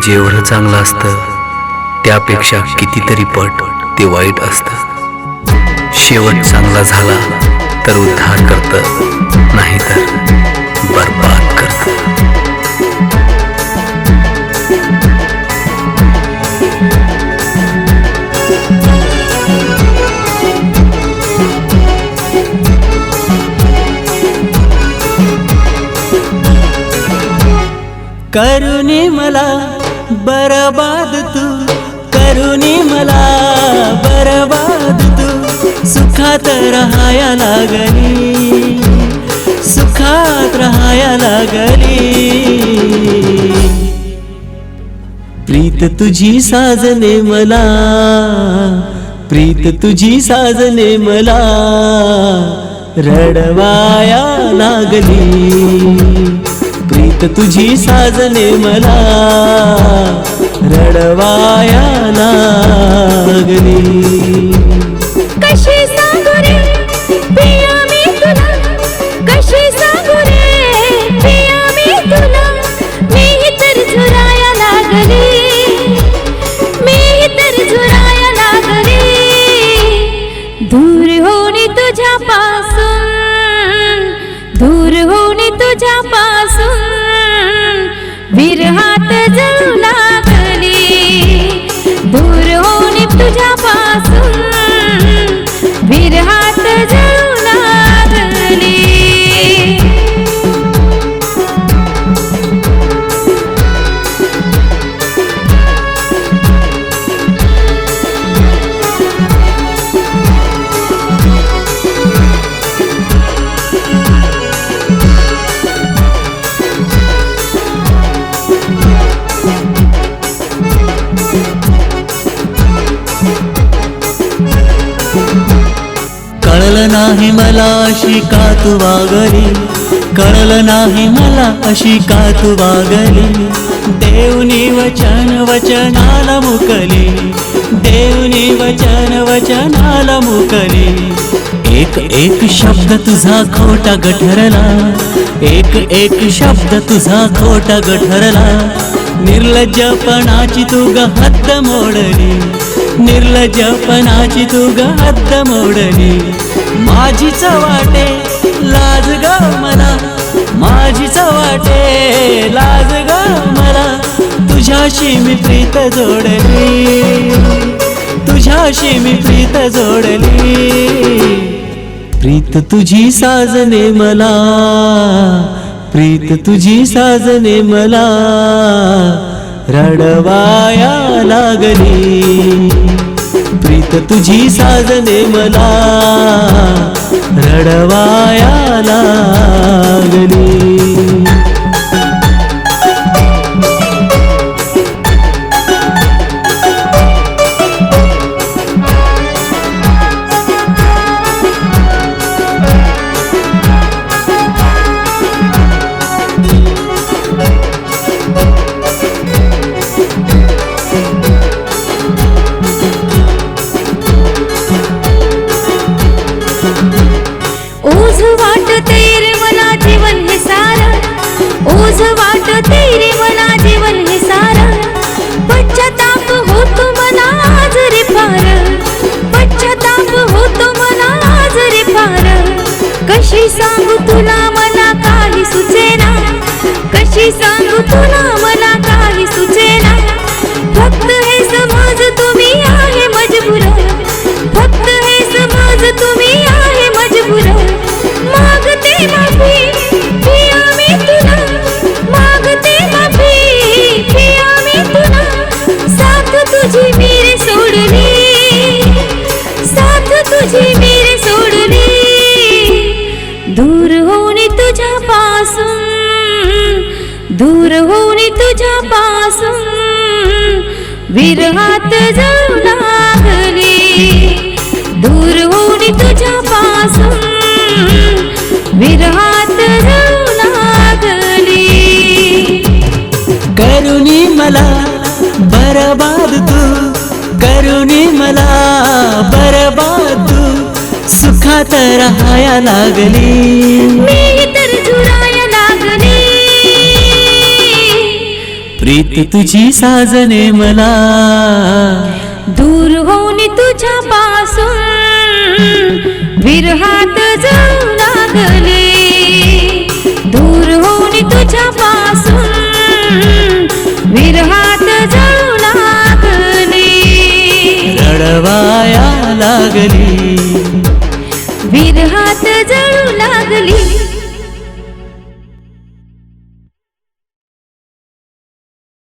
जेवढं चांगलं असतं त्यापेक्षा कितीतरी पट ते वाईट असतं. शेवट चांगला झाला तर उद्धार करतं, नाहीतर बर्बाद करतं. करुणी मला बरबाद तू, करुणी मला बरबाद तू. सुखात राहाया लागली, सुखात राहाया लागली. प्रीत तुझी साजने मला, प्रीत तुझी साजने मला रडवाया लागली. प्रीत तुझी साजने मला रडवाया लागली. कशी सांगू रे पिया मी तुला, कशी सांगू रे पिया मी तुला. मी तर झुराया लागली, मी तर झुराया लागली. दूर होणे तुझ्यापासून, दूर होणे तुझ्यापासून विरहात जळू लागली. दूर होणे तुझ्यापासून विरहात जळू लागली. कळलं नाही मला अशी का तू वागली, कळलं नाही मला अशी का तू वागली. देवनी वचन वचनाला मुकली, देवनी वचन वचनाला मुकली. एक एक शब्द तुझा खोटा गठरला, एक एक शब्द तुझा खोटा गठरला. निर्लज्जपणाची तू हद्द मोडली, निर्लज्जपणाची तू हद्द मोडली. माझीच वाटे लाज ग मला, माझीच वाटे लाज ग मला. तुझ्याशी मी प्रीत जोडली, तुझ्याशी मी प्रीत जोडली. प्रीत तुझी साजने मला, प्रीत तुझी साजने मला रडवाया लागली. प्रीत तुझी साजने मला रडवाया लागली. ओझ वाटते रे मला जीवन हे सारं, ओझ वाटते रे मला जीवन हे सारं. पश्चाताप होतो मला आज रे फार, पश्चाताप होतो मला आज रे फार. कशी सांगू तुला मला काही सुचेना, कशी सांगू तुला मला काही सुचेना. फक्त हे समज तुम्ही आहे मजबूर, फक्त हे समज तुम्ही आहे मजबूर. मागते माफी पिया मी तुला, मागते माफी पिया मी तुला. साथ तुझी मी रे सोडली, साथ तुझी मी रे सोडली. दूर होणे तुझ्यापासून, दूर होणे तुझ्यापासून विरहात जळू लागली. दूर होणे तुझ्यापासून विरहात जळू लागली. करुणी मला बरबाद तू, करुणी मला बरबाद तू. सुखात राहाया लागली, मी तर झुराया लागली. प्रीत प्रीत तुझी साजने मला दूर होऊन तुझ्या पासून विरहात जळू लागले दूर होऊन तुझ्या पासून विरहात जळू लागले रडवाया लागली विरहात जळू लागली